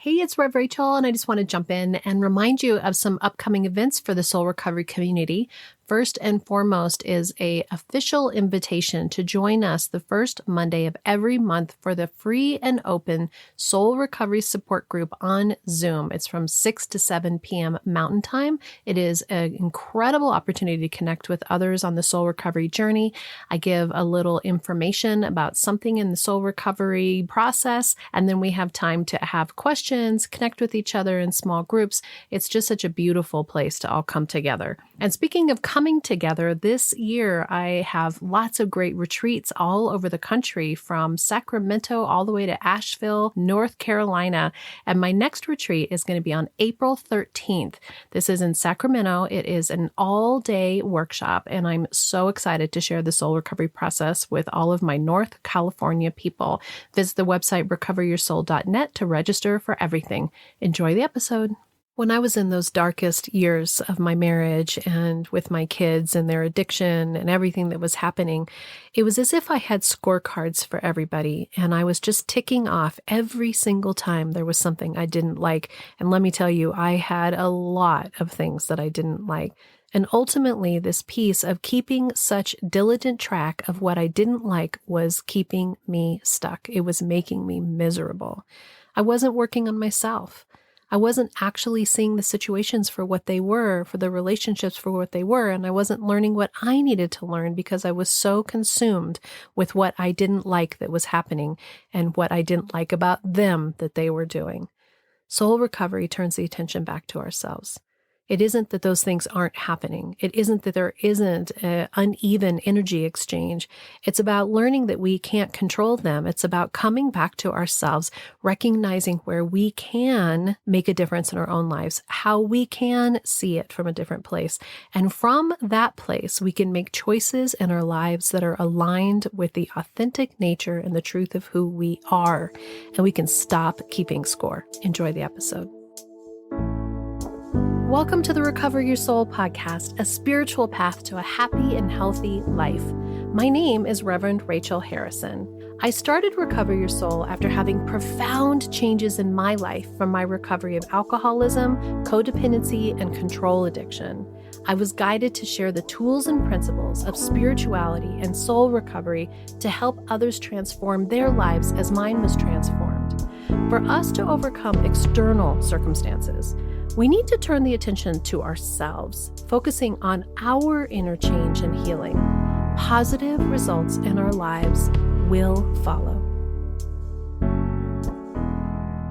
Hey, it's Rev Rachel, and I just want to jump in and remind you of some upcoming events for the Soul Recovery community. First and foremost is an official invitation to join us the first Monday of every month for the free and open Soul Recovery Support Group on Zoom. It's from 6 to 7 p.m. Mountain Time. It is an incredible opportunity to connect with others on the soul recovery journey. I give a little information about something in the soul recovery process, and then we have time to have questions, connect with each other in small groups. It's just such a beautiful place to all come together. And speaking of coming together, this year I have lots of great retreats all over the country, from Sacramento all the way to Asheville, North Carolina. And my next retreat is going to be on April 13th. This is in Sacramento. It is an all-day workshop, and I'm so excited to share the soul recovery process with all of my North California people. Visit the website recoveryoursoul.net to register for everything. Enjoy the episode. When I was in those darkest years of my marriage and with my kids and their addiction and everything that was happening, it was as if I had scorecards for everybody, and I was just ticking off every single time there was something I didn't like. And let me tell you, I had a lot of things that I didn't like. And ultimately, this piece of keeping such diligent track of what I didn't like was keeping me stuck. It was making me miserable. I wasn't working on myself. I wasn't actually seeing the situations for what they were, for the relationships for what they were, and I wasn't learning what I needed to learn because I was so consumed with what I didn't like that was happening and what I didn't like about them that they were doing. Soul recovery turns the attention back to ourselves. It isn't that those things aren't happening. It isn't that there isn't an uneven energy exchange. It's about learning that we can't control them. It's about coming back to ourselves, recognizing where we can make a difference in our own lives, how we can see it from a different place. And from that place, we can make choices in our lives that are aligned with the authentic nature and the truth of who we are. And we can stop keeping score. Enjoy the episode. Welcome to the Recover Your Soul podcast, a spiritual path to a happy and healthy life. My name is Reverend Rachel Harrison. I started Recover Your Soul after having profound changes in my life from my recovery of alcoholism, codependency, and control addiction. I was guided to share the tools and principles of spirituality and soul recovery to help others transform their lives as mine was transformed. For us to overcome external circumstances, we need to turn the attention to ourselves, focusing on our inner change and healing. Positive results in our lives will follow.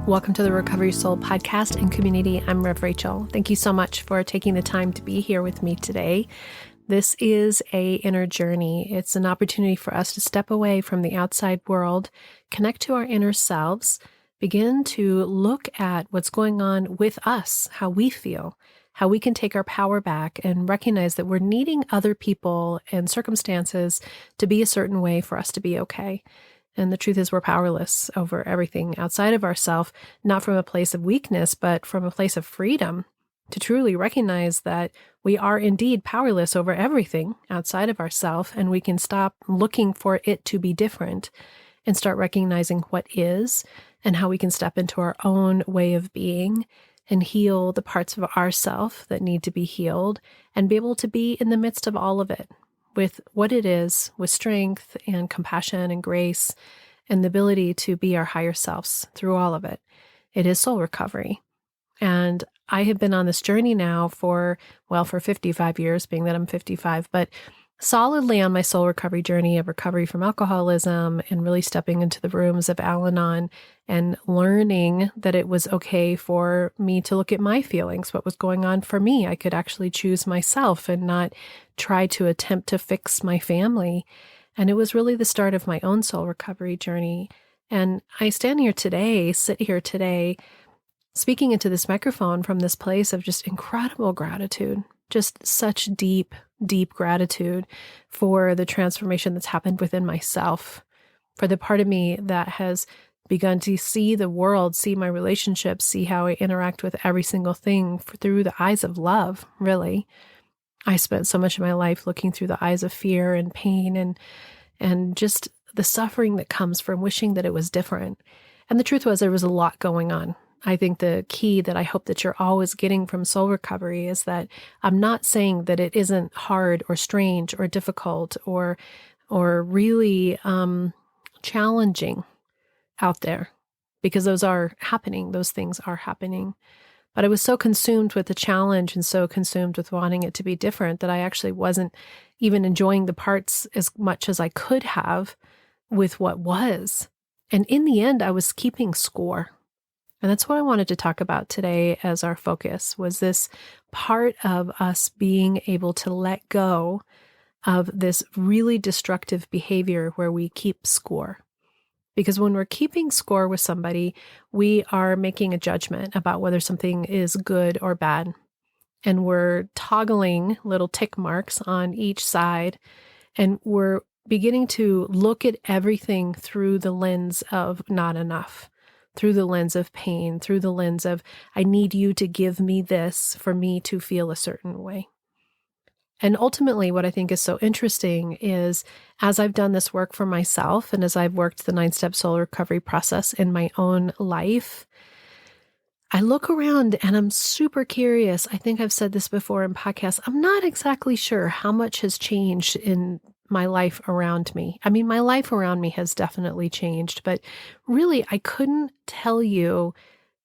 Welcome to the Recover Your Soul podcast and community. I'm Rev Rachel. Thank you so much for taking the time to be here with me today. This is an inner journey. It's an opportunity for us to step away from the outside world, connect to our inner selves, begin to look at what's going on with us, how we feel, how we can take our power back and recognize that we're needing other people and circumstances to be a certain way for us to be okay. And the truth is we're powerless over everything outside of ourselves, not from a place of weakness, but from a place of freedom to truly recognize that we are indeed powerless over everything outside of ourselves, and we can stop looking for it to be different and start recognizing what is and how we can step into our own way of being and heal the parts of ourself that need to be healed and be able to be in the midst of all of it with what it is, with strength and compassion and grace and the ability to be our higher selves through all of it. It is soul recovery. And I have been on this journey now for 55 years, being that I'm 55, but solidly on my soul recovery journey of recovery from alcoholism and really stepping into the rooms of Al-Anon and learning that it was okay for me to look at my feelings, what was going on for me. I could actually choose myself and not try to attempt to fix my family. And it was really the start of my own soul recovery journey. And I sit here today, speaking into this microphone from this place of just incredible gratitude, just such deep gratitude for the transformation that's happened within myself, for the part of me that has begun to see the world, see my relationships, see how I interact with every single thing through the eyes of love, really. I spent so much of my life looking through the eyes of fear and pain and just the suffering that comes from wishing that it was different. And the truth was there was a lot going on I think the key that I hope that you're always getting from soul recovery is that I'm not saying that it isn't hard or strange or difficult or really challenging out there, because those are happening. Those things are happening. But I was so consumed with the challenge and so consumed with wanting it to be different that I actually wasn't even enjoying the parts as much as I could have with what was. And in the end, I was keeping score. And that's what I wanted to talk about today as our focus, was this part of us being able to let go of this really destructive behavior where we keep score. Because when we're keeping score with somebody, we are making a judgment about whether something is good or bad. And we're toggling little tick marks on each side. And we're beginning to look at everything through the lens of not enough, through the lens of pain, through the lens of, I need you to give me this for me to feel a certain way. And ultimately, what I think is so interesting is, as I've done this work for myself and as I've worked the 9-step soul recovery process in my own life, I look around and I'm super curious. I think I've said this before in podcasts. I'm not exactly sure how much has changed in my life around me. I mean, my life around me has definitely changed, but really, I couldn't tell you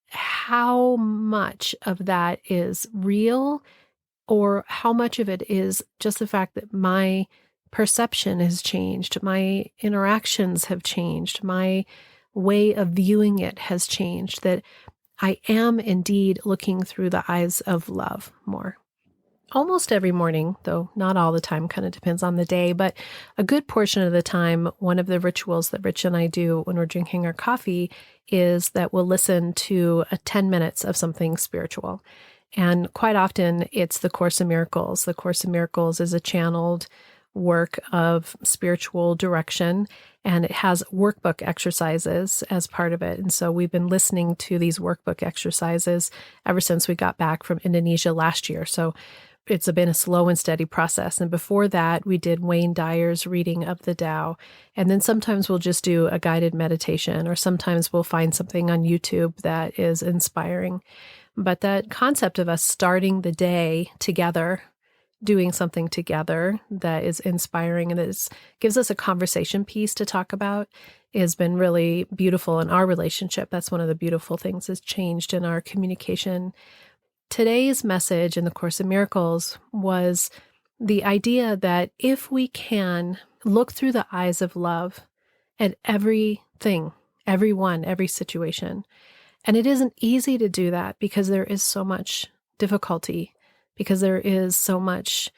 how much of that is real or how much of it is just the fact that my perception has changed, my interactions have changed, my way of viewing it has changed, that I am indeed looking through the eyes of love more. Almost every morning, though not all the time, kind of depends on the day, but a good portion of the time, one of the rituals that Rich and I do when we're drinking our coffee is that we'll listen to 10 minutes of something spiritual. And quite often it's the Course in Miracles. The Course in Miracles is a channeled work of spiritual direction, and it has workbook exercises as part of it. And so we've been listening to these workbook exercises ever since we got back from Indonesia last year. So it's been a slow and steady process. And before that, we did Wayne Dyer's reading of the Tao. And then sometimes we'll just do a guided meditation, or sometimes we'll find something on YouTube that is inspiring. But that concept of us starting the day together, doing something together that is inspiring and that gives us a conversation piece to talk about has been really beautiful in our relationship. That's one of the beautiful things that's changed in our communication. Today's message in the Course in Miracles was the idea that if we can look through the eyes of love at everything, everyone, every situation, and it isn't easy to do that because there is so much difficulty, because there is so much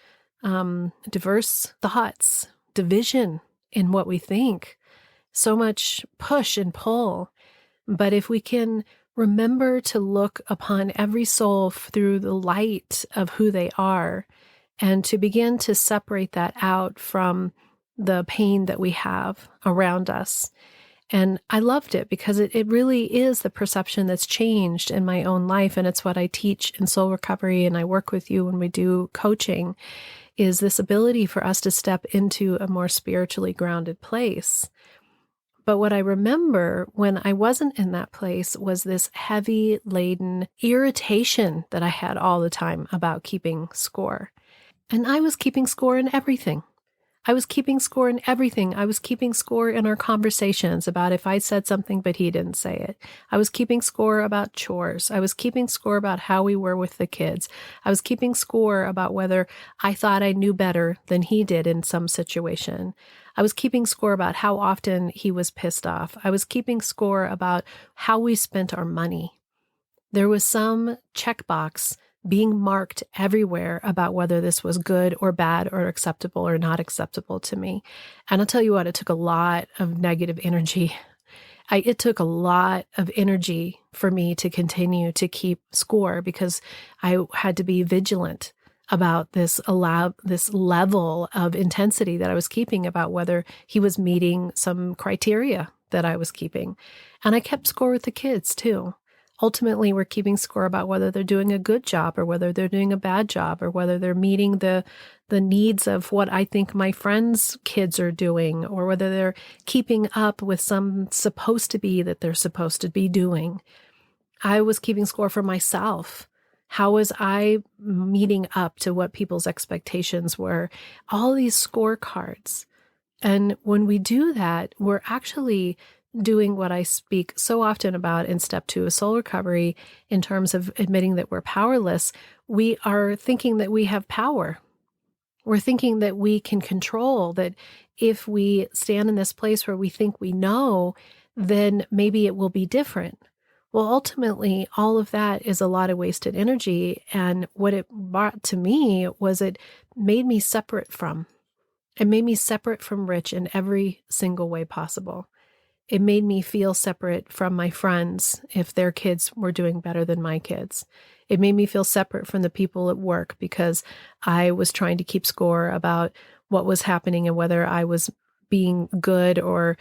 diverse thoughts, division in what we think, so much push and pull. But if we can remember to look upon every soul through the light of who they are, and to begin to separate that out from the pain that we have around us. And I loved it because it really is the perception that's changed in my own life. And it's what I teach in soul recovery, and I work with you when we do coaching, is this ability for us to step into a more spiritually grounded place. But what I remember when I wasn't in that place was this heavy laden irritation that I had all the time about keeping score. And I was keeping score in everything. I was keeping score in everything. I was keeping score in our conversations about if I said something but he didn't say it. I was keeping score about chores. I was keeping score about how we were with the kids. I was keeping score about whether I thought I knew better than he did in some situation. I was keeping score about how often he was pissed off. I was keeping score about how we spent our money. There was some checkbox being marked everywhere about whether this was good or bad or acceptable or not acceptable to me. And I'll tell you what, it took a lot of negative energy. It took a lot of energy for me to continue to keep score because I had to be vigilant about this level of intensity that I was keeping about whether he was meeting some criteria that I was keeping. And I kept score with the kids too. Ultimately, we're keeping score about whether they're doing a good job or whether they're doing a bad job or whether they're meeting the needs of what I think my friends' kids are doing or whether they're keeping up with some supposed to be that they're supposed to be doing. I was keeping score for myself. How was I meeting up to what people's expectations were? All these scorecards. And when we do that, we're actually doing what I speak so often about in step 2 of soul recovery in terms of admitting that we're powerless. We are thinking that we have power. We're thinking that we can control, that if we stand in this place where we think we know, then maybe it will be different. Well, ultimately, all of that is a lot of wasted energy. And what it brought to me was it made me separate from. It made me separate from Rich in every single way possible. It made me feel separate from my friends if their kids were doing better than my kids. It made me feel separate from the people at work because I was trying to keep score about what was happening and whether I was being good or,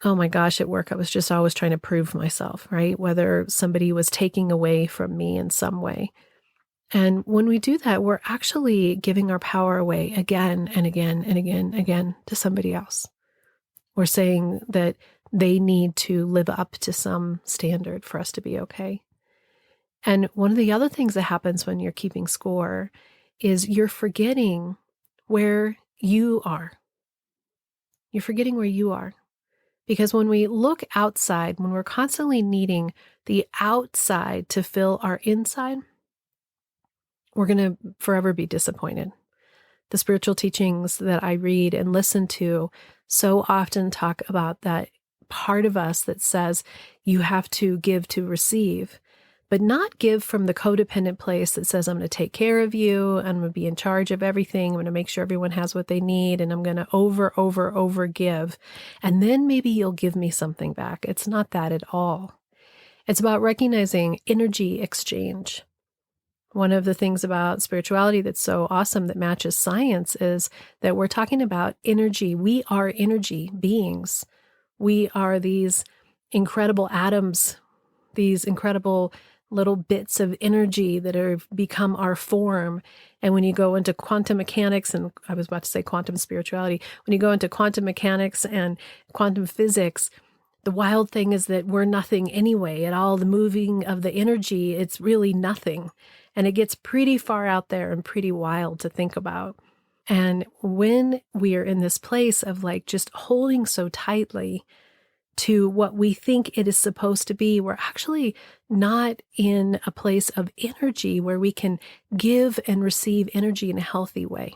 oh my gosh, at work, I was just always trying to prove myself, right? Whether somebody was taking away from me in some way. And when we do that, we're actually giving our power away again and again and again and again to somebody else. We're saying that they need to live up to some standard for us to be okay. And one of the other things that happens when you're keeping score is you're forgetting where you are. You're forgetting where you are. Because when we look outside, when we're constantly needing the outside to fill our inside, we're going to forever be disappointed. The spiritual teachings that I read and listen to so often talk about that part of us that says you have to give to receive, but not give from the codependent place that says, I'm going to take care of you, I'm going to be in charge of everything, I'm going to make sure everyone has what they need, and I'm going to over give, and then maybe you'll give me something back. It's not that at all. It's about recognizing energy exchange. One of the things about spirituality that's so awesome that matches science is that we're talking about energy. We are energy beings. We are these incredible atoms, these incredible little bits of energy that have become our form. And when you go into quantum mechanics, and I was about to say quantum spirituality, when you go into quantum mechanics and quantum physics, the wild thing is that we're nothing anyway. At all the moving of the energy, it's really nothing. And it gets pretty far out there and pretty wild to think about. And when we are in this place of like just holding so tightly to what we think it is supposed to be, we're actually not in a place of energy where we can give and receive energy in a healthy way.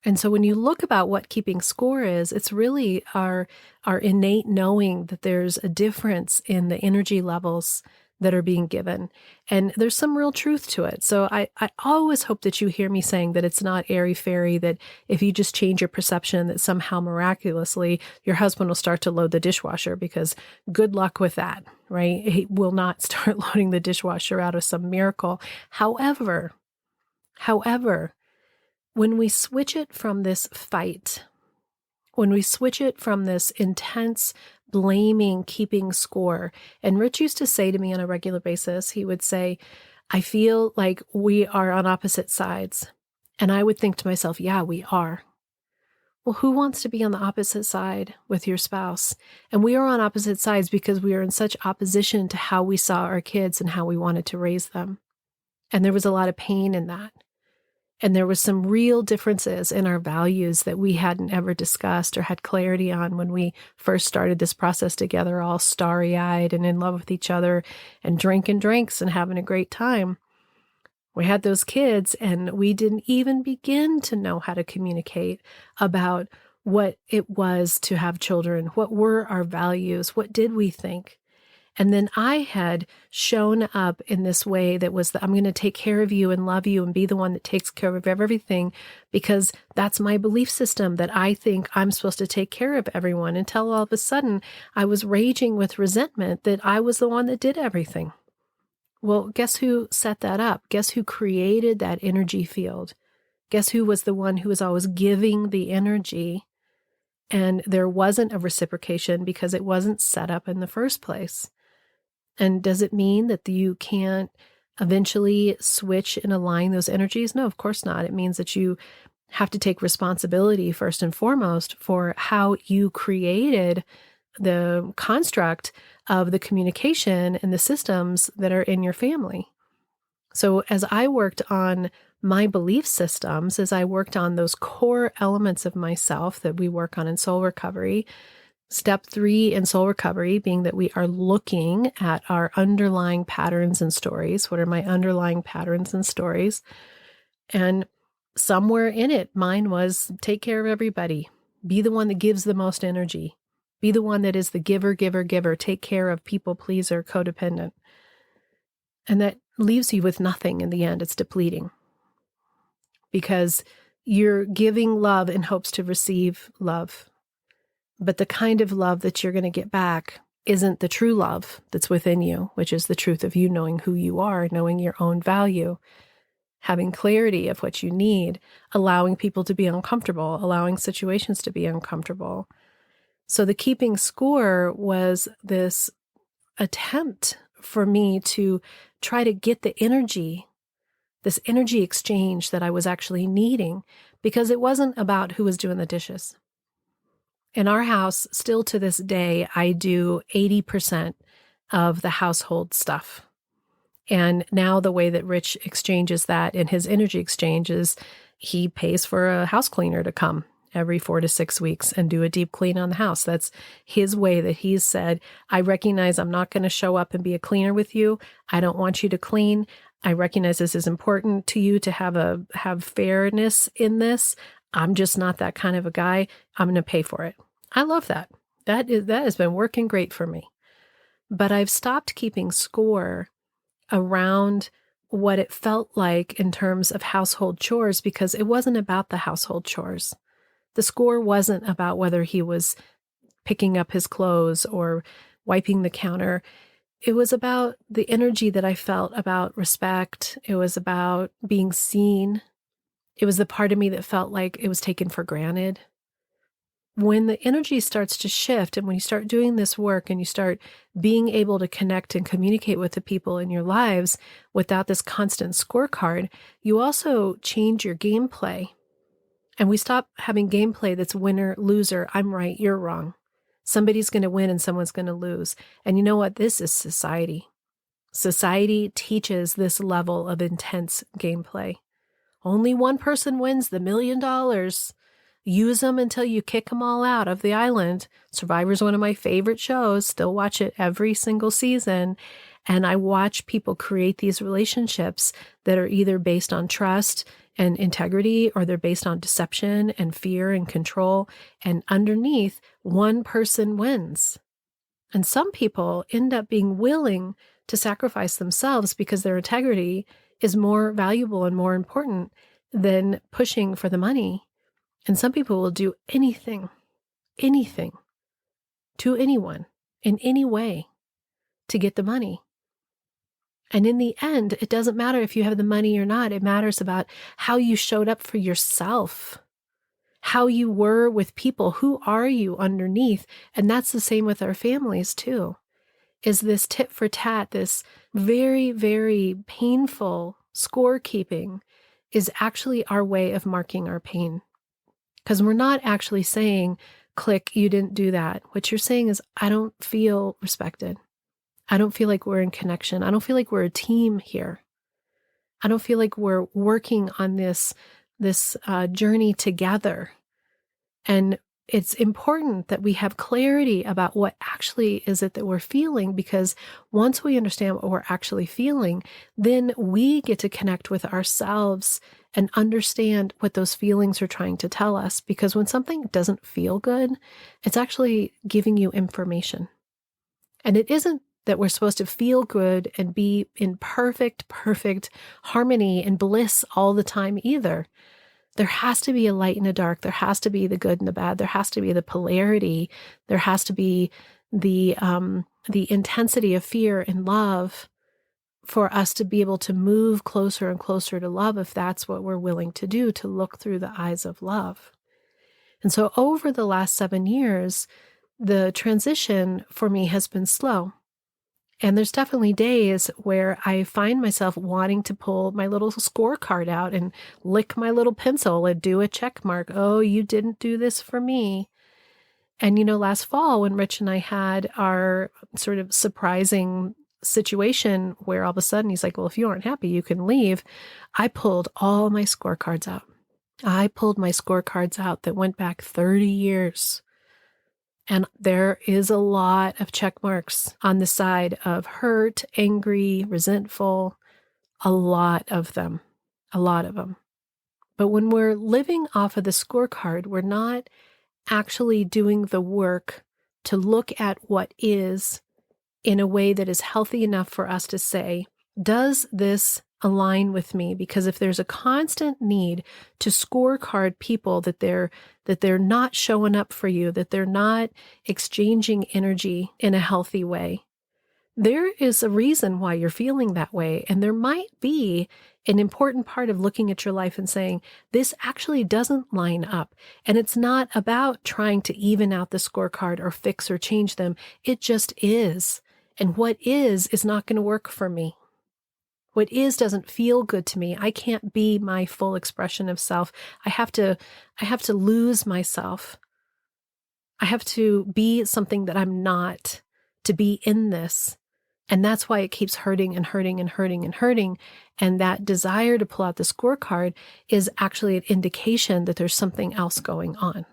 And so when you look about what keeping score is, it's really our innate knowing that there's a difference in the energy levels that are being given. And there's some real truth to it. So I always hope that you hear me saying that it's not airy-fairy, that if you just change your perception that somehow miraculously your husband will start to load the dishwasher, because good luck with that, right? He will not start loading the dishwasher out of some miracle. However, when we switch it from this fight, when we switch it from this intense blaming, keeping score, and Rich used to say to me on a regular basis, he would say, I feel like we are on opposite sides. And I would think to myself, yeah, we are. Well, who wants to be on the opposite side with your spouse? And we are on opposite sides because we are in such opposition to how we saw our kids and how we wanted to raise them. And there was a lot of pain in that. And there was some real differences in our values that we hadn't ever discussed or had clarity on when we first started this process together, all starry-eyed and in love with each other and drinking drinks and having a great time. We had those kids and we didn't even begin to know how to communicate about what it was to have children. What were our values? What did we think? And then I had shown up in this way that was I'm going to take care of you and love you and be the one that takes care of everything, because that's my belief system, that I think I'm supposed to take care of everyone, until all of a sudden I was raging with resentment that I was the one that did everything. Well, guess who set that up? Guess who created that energy field? Guess who was the one who was always giving the energy? And there wasn't a reciprocation because it wasn't set up in the first place. And does it mean that you can't eventually switch and align those energies? No, of course not. It means that you have to take responsibility first and foremost for how you created the construct of the communication and the systems that are in your family. So as I worked on my belief systems, as I worked on those core elements of myself that we work on in soul recovery, step 3 in soul recovery being that we are looking at our underlying patterns and stories. What are my underlying patterns and stories? And somewhere in it, mine was take care of everybody. Be the one that gives the most energy. Be the one that is the giver, giver, giver. Take care of people, pleaser, codependent. And that leaves you with nothing in the end. It's depleting because you're giving love in hopes to receive love. But the kind of love that you're going to get back isn't the true love that's within you, which is the truth of you knowing who you are, knowing your own value, having clarity of what you need, allowing people to be uncomfortable, allowing situations to be uncomfortable. So the keeping score was this attempt for me to try to get the energy, this energy exchange that I was actually needing, because it wasn't about who was doing the dishes. In our house, still to this day, I do 80% of the household stuff. And now the way that Rich exchanges that in his energy exchange is he pays for a house cleaner to come every 4 to 6 weeks and do a deep clean on the house. That's his way that he's said, I recognize I'm not going to show up and be a cleaner with you. I don't want you to clean. I recognize this is important to you to have fairness in this. I'm just not that kind of a guy. I'm going to pay for it. I love that. That has been working great for me. But I've stopped keeping score around what it felt like in terms of household chores because it wasn't about the household chores. The score wasn't about whether he was picking up his clothes or wiping the counter. It was about the energy that I felt about respect. It was about being seen. It was the part of me that felt like it was taken for granted. When the energy starts to shift and when you start doing this work and you start being able to connect and communicate with the people in your lives without this constant scorecard, you also change your gameplay. And we stop having gameplay that's winner, loser, I'm right, you're wrong. Somebody's going to win and someone's going to lose. And you know what? This is society. Society teaches this level of intense gameplay. Only one person wins the $1 million. Use them until you kick them all out of the island. Survivor's one of my favorite shows. Still watch it every single season. And I watch people create these relationships that are either based on trust and integrity, or they're based on deception and fear and control. And underneath, one person wins. And some people end up being willing to sacrifice themselves because their integrity is more valuable and more important than pushing for the money. And some people will do anything to anyone in any way to get the money. And in the end, it doesn't matter if you have the money or not. It matters about how you showed up for yourself, how you were with people. Who are you underneath? And that's the same with our families too, is this tit for tat, this very, very painful scorekeeping is actually our way of marking our pain. Because we're not actually saying, click, you didn't do that. What you're saying is, I don't feel respected. I don't feel like we're in connection. I don't feel like we're a team here. I don't feel like we're working on this journey together. And it's important that we have clarity about what actually is it that we're feeling, because once we understand what we're actually feeling, then we get to connect with ourselves and understand what those feelings are trying to tell us. Because when something doesn't feel good, it's actually giving you information. And it isn't that we're supposed to feel good and be in perfect harmony and bliss all the time either. There has to be a light and a dark. There has to be the good and the bad. There has to be the polarity. There has to be the intensity of fear and love for us to be able to move closer and closer to love, if that's what we're willing to do, to look through the eyes of love. And so over the last 7 years, the transition for me has been slow. And there's definitely days where I find myself wanting to pull my little scorecard out and lick my little pencil and do a check mark. Oh, you didn't do this for me. And, last fall when Rich and I had our sort of surprising situation where all of a sudden he's like, well, if you aren't happy, you can leave. I pulled all my scorecards out. I pulled my scorecards out that went back 30 years. And there is a lot of check marks on the side of hurt, angry, resentful, a lot of them, a lot of them. But when we're living off of the scorecard, we're not actually doing the work to look at what is in a way that is healthy enough for us to say, does this align with me? Because if there's a constant need to scorecard people that they're not showing up for you, that they're not exchanging energy in a healthy way, there is a reason why you're feeling that way. And there might be an important part of looking at your life and saying, this actually doesn't line up. And it's not about trying to even out the scorecard or fix or change them. It just is. And what is not going to work for me. What is doesn't feel good to me. I can't be my full expression of self. I have to lose myself. I have to be something that I'm not to be in this. And that's why it keeps hurting and hurting and hurting and hurting. And that desire to pull out the scorecard is actually an indication that there's something else going on.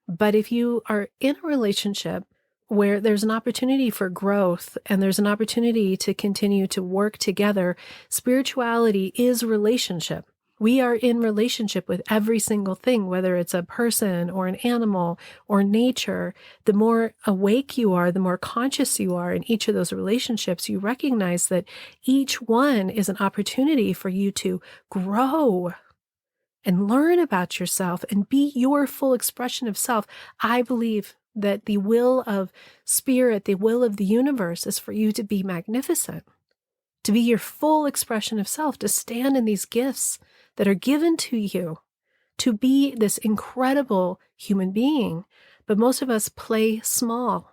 But if you are in a relationship where there's an opportunity for growth and there's an opportunity to continue to work together, spirituality is relationship. We are in relationship with every single thing, whether it's a person or an animal or nature. The more awake you are, the more conscious you are in each of those relationships, you recognize that each one is an opportunity for you to grow and learn about yourself and be your full expression of self. I believe that the will of spirit, the will of the universe is for you to be magnificent, to be your full expression of self, to stand in these gifts that are given to you, to be this incredible human being. But most of us play small.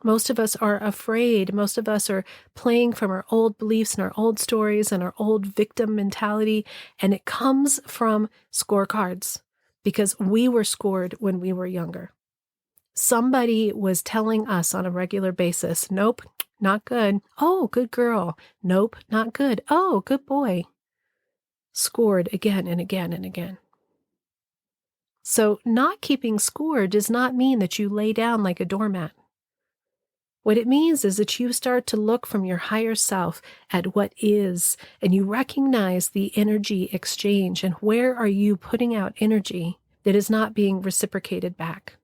Most of us are afraid. Most of us are playing from our old beliefs and our old stories and our old victim mentality. And it comes from scorecards because we were scored when we were younger. Somebody was telling us on a regular basis, nope, not good. Oh, good girl. Nope, not good. Oh, good boy. Scored again and again and again. So not keeping score does not mean that you lay down like a doormat. What it means is that you start to look from your higher self at what is, and you recognize the energy exchange and where are you putting out energy that is not being reciprocated back.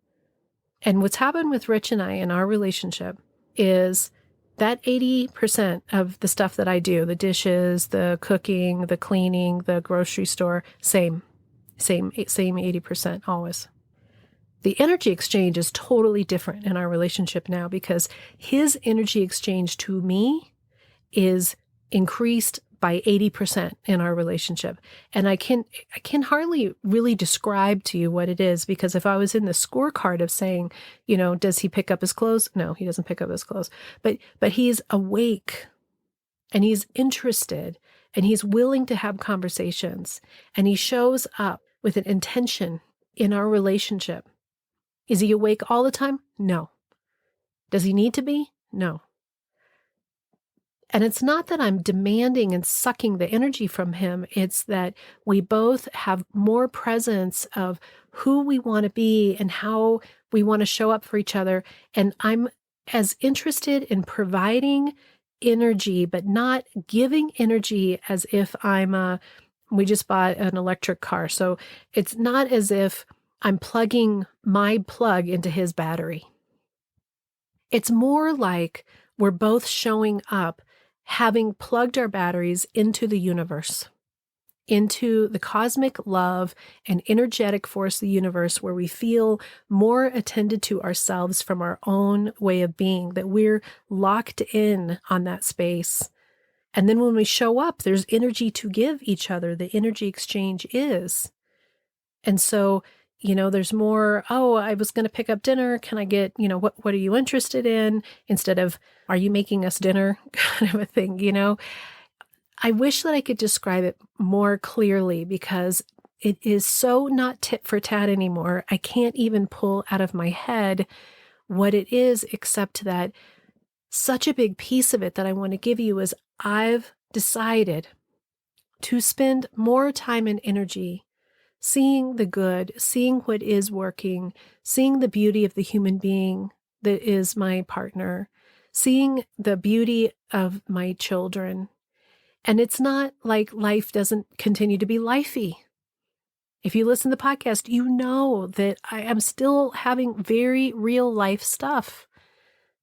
And what's happened with Rich and I in our relationship is that 80% of the stuff that I do, the dishes, the cooking, the cleaning, the grocery store, same 80% always. The energy exchange is totally different in our relationship now because his energy exchange to me is increased by 80% in our relationship. And I can hardly really describe to you what it is, because if I was in the scorecard of saying, does he pick up his clothes? No, he doesn't pick up his clothes. But he's awake and he's interested and he's willing to have conversations and he shows up with an intention in our relationship. Is he awake all the time? No. Does he need to be? No. And it's not that I'm demanding and sucking the energy from him. It's that we both have more presence of who we want to be and how we want to show up for each other. And I'm as interested in providing energy, but not giving energy as if we just bought an electric car. So it's not as if I'm plugging my plug into his battery. It's more like we're both showing up having plugged our batteries into the universe, into the cosmic love and energetic force of the universe, where we feel more attended to ourselves from our own way of being, that we're locked in on that space. And then when we show up, there's energy to give each other. The energy exchange is. And so, there's more, I was going to pick up dinner. Can I get, what are you interested in? Instead of, are you making us dinner kind of a thing, I wish that I could describe it more clearly, because It is so not tit for tat anymore. I can't even pull out of my head what it is, except that such a big piece of it that I want to give you is I've decided to spend more time and energy seeing the good, seeing what is working, seeing the beauty of the human being that is my partner, seeing the beauty of my children. And it's not like life doesn't continue to be lifey. If you listen to the podcast, you know that I am still having very real life stuff.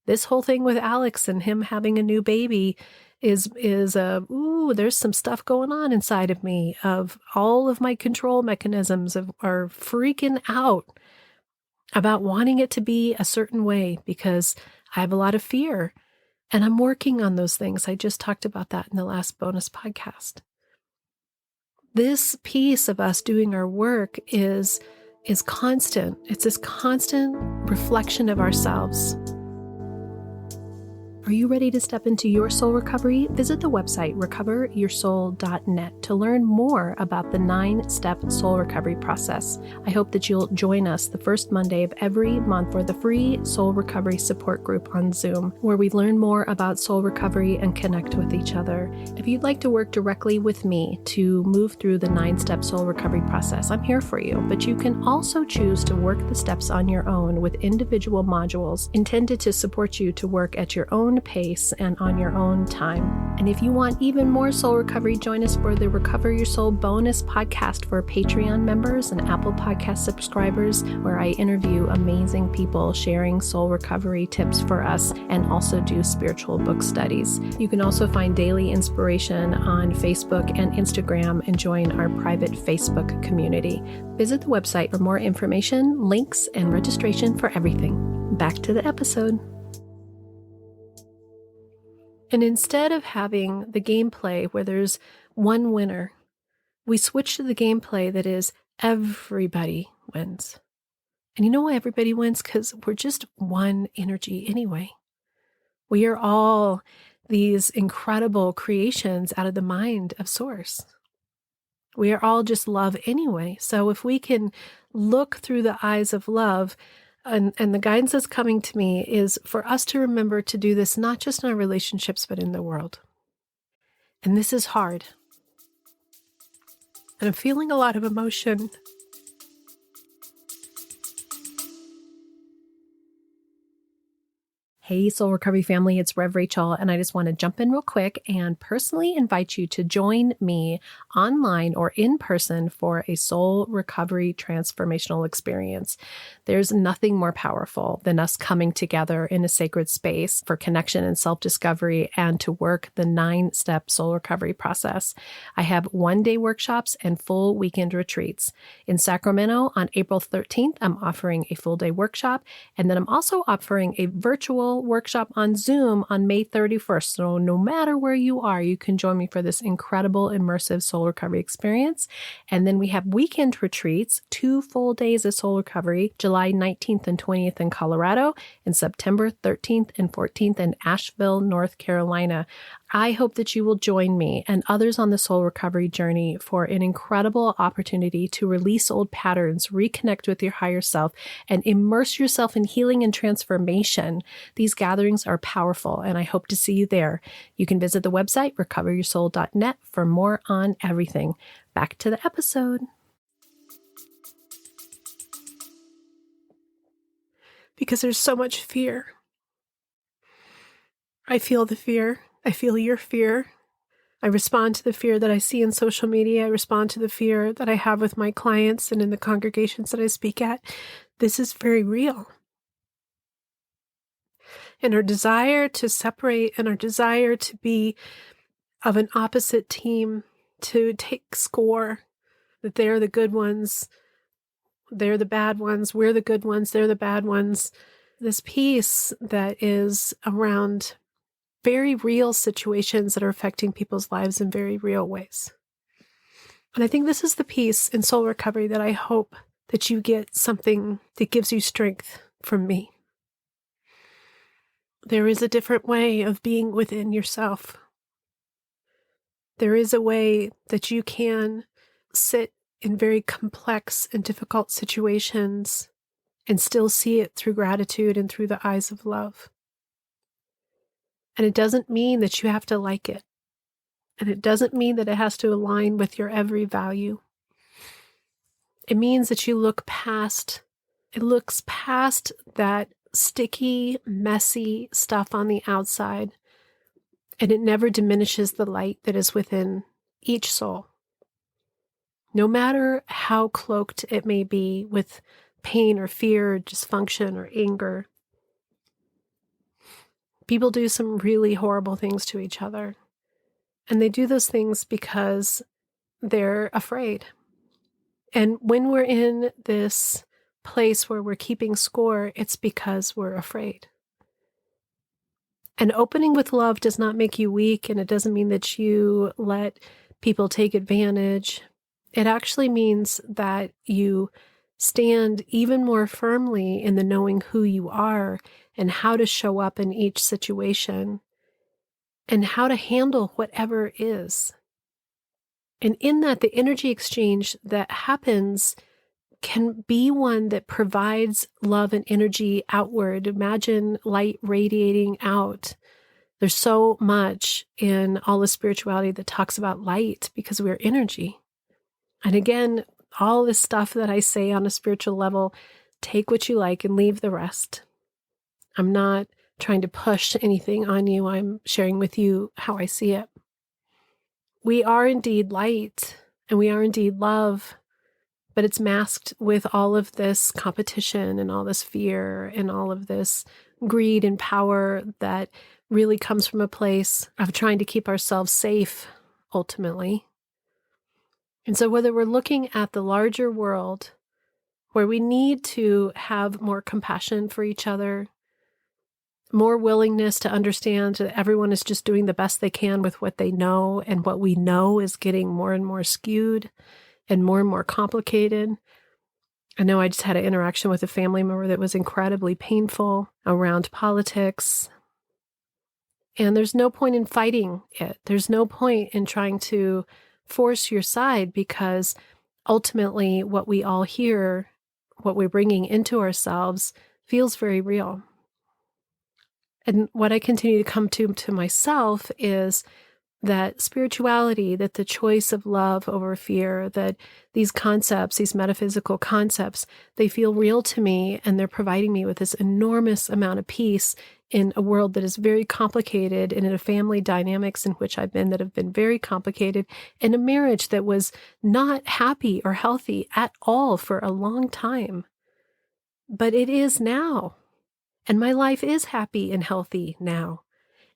This whole thing with Alex and him having a new baby is there's some stuff going on inside of me of all of my control mechanisms are freaking out about wanting it to be a certain way because I have a lot of fear and I'm working on those things. I just talked about that in the last bonus podcast. This piece of us doing our work is constant. It's this constant reflection of ourselves. Are you ready to step into your soul recovery? Visit the website recoveryoursoul.net to learn more about the 9-step soul recovery process. I hope that you'll join us the first Monday of every month for the free soul recovery support group on Zoom, where we learn more about soul recovery and connect with each other. If you'd like to work directly with me to move through the 9-step soul recovery process, I'm here for you, but you can also choose to work the steps on your own with individual modules intended to support you to work at your own pace and on your own time. And if you want even more soul recovery, join us for the Recover Your Soul bonus podcast for Patreon members and Apple Podcast subscribers, where I interview amazing people sharing soul recovery tips for us and also do spiritual book studies. You can also find daily inspiration on Facebook and Instagram and join our private Facebook community. Visit the website for more information, links, and registration for everything. Back to the episode. And instead of having the gameplay where there's one winner, we switch to the gameplay that is everybody wins. And you know why everybody wins? Because we're just one energy anyway. We are all these incredible creations out of the mind of Source. We are all just love anyway. So if we can look through the eyes of love, and the guidance that's coming to me is for us to remember to do this, not just in our relationships, but in the world. And this is hard. And I'm feeling a lot of emotion. Hey, Soul Recovery family, it's Rev Rachel, and I just want to jump in real quick and personally invite you to join me online or in person for a soul recovery transformational experience. There's nothing more powerful than us coming together in a sacred space for connection and self-discovery and to work the 9-step soul recovery process. I have one-day workshops and full weekend retreats. In Sacramento on April 13th, I'm offering a full-day workshop, and then I'm also offering a virtual workshop on Zoom on May 31st. So no matter where you are, you can join me for this incredible immersive soul recovery experience. And then we have weekend retreats, 2 full days of soul recovery, July 19th and 20th in Colorado, and September 13th and 14th in Asheville, North Carolina. I hope that you will join me and others on the soul recovery journey for an incredible opportunity to release old patterns, reconnect with your higher self, and immerse yourself in healing and transformation. These gatherings are powerful, and I hope to see you there. You can visit the website, recoveryoursoul.net, for more on everything. Back to the episode. Because there's so much fear. I feel the fear. I feel your fear. I respond to the fear that I see in social media. I respond to the fear that I have with my clients and in the congregations that I speak at. This is very real. And our desire to separate and our desire to be of an opposite team, to take score, that they're the good ones, they're the bad ones, we're the good ones, they're the bad ones. This piece that is around very real situations that are affecting people's lives in very real ways. And I think this is the piece in soul recovery that I hope that you get something that gives you strength from me. There is a different way of being within yourself. There is a way that you can sit in very complex and difficult situations and still see it through gratitude and through the eyes of love. And it doesn't mean that you have to like it. And it doesn't mean that it has to align with your every value. It means that you look past that sticky, messy stuff on the outside, and it never diminishes the light that is within each soul. No matter how cloaked it may be with pain or fear, or dysfunction or anger. People do some really horrible things to each other. And they do those things because they're afraid. And when we're in this place where we're keeping score, it's because we're afraid. And opening with love does not make you weak, and it doesn't mean that you let people take advantage. It actually means that you stand even more firmly in the knowing who you are and how to show up in each situation and how to handle whatever is. And in that, the energy exchange that happens can be one that provides love and energy outward. Imagine light radiating out. There's so much in all of spirituality that talks about light because we're energy. And again, all this stuff that I say on a spiritual level, take what you like and leave the rest. I'm not trying to push anything on you. I'm sharing with you how I see it. We are indeed light and we are indeed love, but it's masked with all of this competition and all this fear and all of this greed and power that really comes from a place of trying to keep ourselves safe, ultimately. And so whether we're looking at the larger world, where we need to have more compassion for each other, more willingness to understand that everyone is just doing the best they can with what they know, and what we know is getting more and more skewed and more complicated. I know I just had an interaction with a family member that was incredibly painful around politics. And there's no point in fighting it. There's no point in trying to force your side, because ultimately what we all hear, what we're bringing into ourselves, feels very real. And what I continue to come to myself is that spirituality, that the choice of love over fear, that these concepts, these metaphysical concepts, they feel real to me, and they're providing me with this enormous amount of peace in a world that is very complicated, and in a family dynamics in which I've been that have been very complicated, in a marriage that was not happy or healthy at all for a long time. But it is now. And my life is happy and healthy now.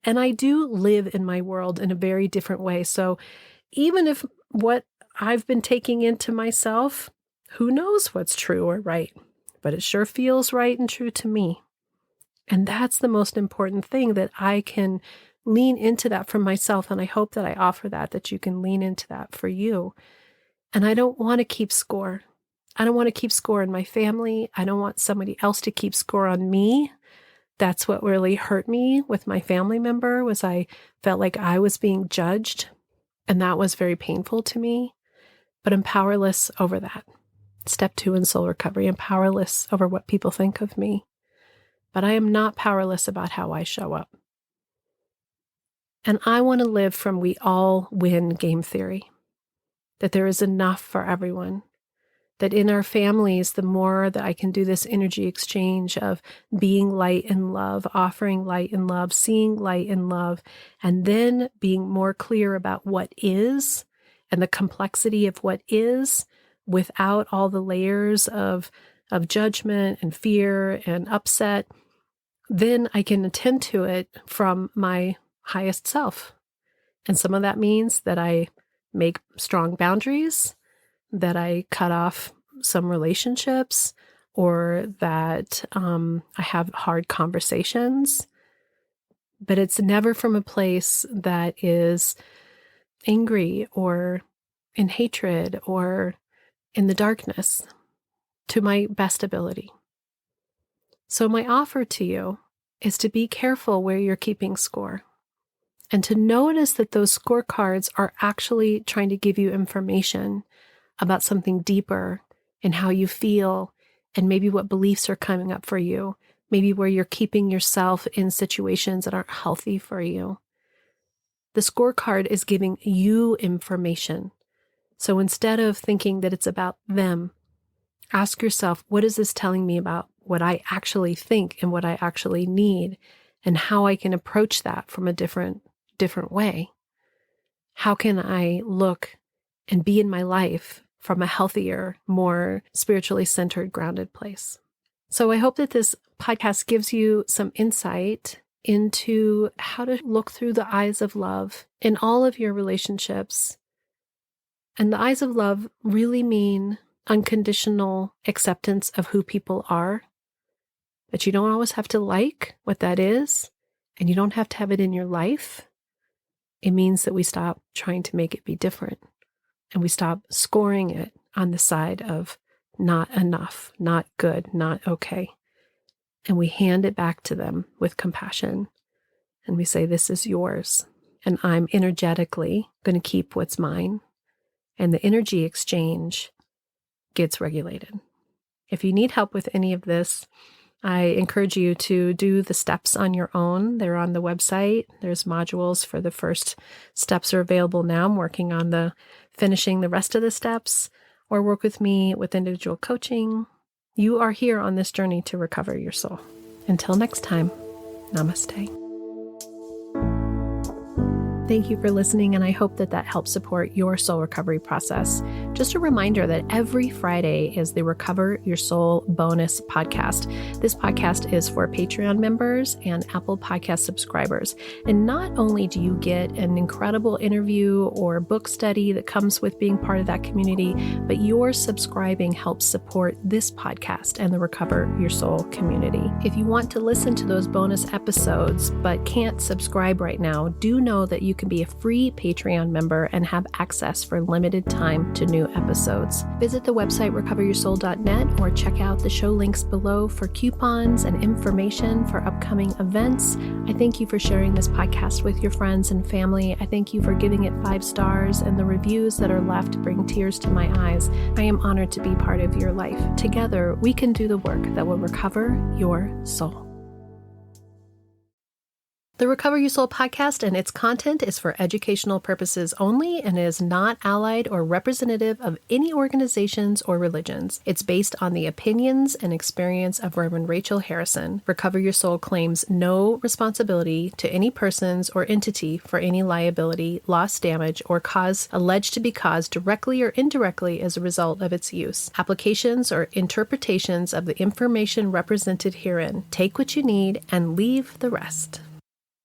And I do live in my world in a very different way. So even if what I've been taking into myself, who knows what's true or right, but it sure feels right and true to me. And that's the most important thing, that I can lean into that for myself. And I hope that I offer that you can lean into that for you. And I don't want to keep score. I don't want to keep score in my family. I don't want somebody else to keep score on me. That's what really hurt me with my family member, was I felt like I was being judged, and that was very painful to me. But I'm powerless over that. Step 2 in soul recovery, I'm powerless over what people think of me. But I am not powerless about how I show up. And I want to live from we all win game theory, that there is enough for everyone. That in our families, the more that I can do this energy exchange of being light and love, offering light and love, seeing light and love, and then being more clear about what is and the complexity of what is, without all the layers of judgment and fear and upset, then I can attend to it from my highest self. And some of that means that I make strong boundaries, that I cut off some relationships, or that I have hard conversations. But it's never from a place that is angry or in hatred or in the darkness, to my best ability. So my offer to you is to be careful where you're keeping score, and to notice that those scorecards are actually trying to give you information about something deeper in how you feel and maybe what beliefs are coming up for you, maybe where you're keeping yourself in situations that aren't healthy for you. The scorecard is giving you information. So instead of thinking that it's about them, ask yourself, what is this telling me about what I actually think and what I actually need, and how I can approach that from a different way? How can I look and be in my life from a healthier, more spiritually centered, grounded place? So I hope that this podcast gives you some insight into how to look through the eyes of love in all of your relationships. And the eyes of love really mean unconditional acceptance of who people are, that you don't always have to like what that is, and you don't have to have it in your life. It means that we stop trying to make it be different, and we stop scoring it on the side of not enough, not good, not okay. And we hand it back to them with compassion. And we say, this is yours. And I'm energetically going to keep what's mine. And the energy exchange gets regulated. If you need help with any of this, I encourage you to do the steps on your own. They're on the website. There's modules for the first steps are available now. I'm working on finishing the rest of the steps, or work with me with individual coaching. You are here on this journey to recover your soul. Until next time, namaste. Thank you for listening, and I hope that helps support your soul recovery process. Just a reminder that every Friday is the Recover Your Soul bonus podcast. This podcast is for Patreon members and Apple Podcast subscribers. And not only do you get an incredible interview or book study that comes with being part of that community, but your subscribing helps support this podcast and the Recover Your Soul community. If you want to listen to those bonus episodes but can't subscribe right now, do know that you can be a free Patreon member and have access for limited time to new episodes. Visit the website recoveryoursoul.net or check out the show links below for coupons and information for upcoming events. I thank you for sharing this podcast with your friends and family. I thank you for giving it 5 stars, and the reviews that are left bring tears to my eyes. I am honored to be part of your life. Together, we can do the work that will recover your soul. The Recover Your Soul podcast and its content is for educational purposes only and is not allied or representative of any organizations or religions. It's based on the opinions and experience of Reverend Rachel Harrison. Recover Your Soul claims no responsibility to any persons or entity for any liability, loss, damage, or cause alleged to be caused directly or indirectly as a result of its use. Applications or interpretations of the information represented herein. Take what you need and leave the rest.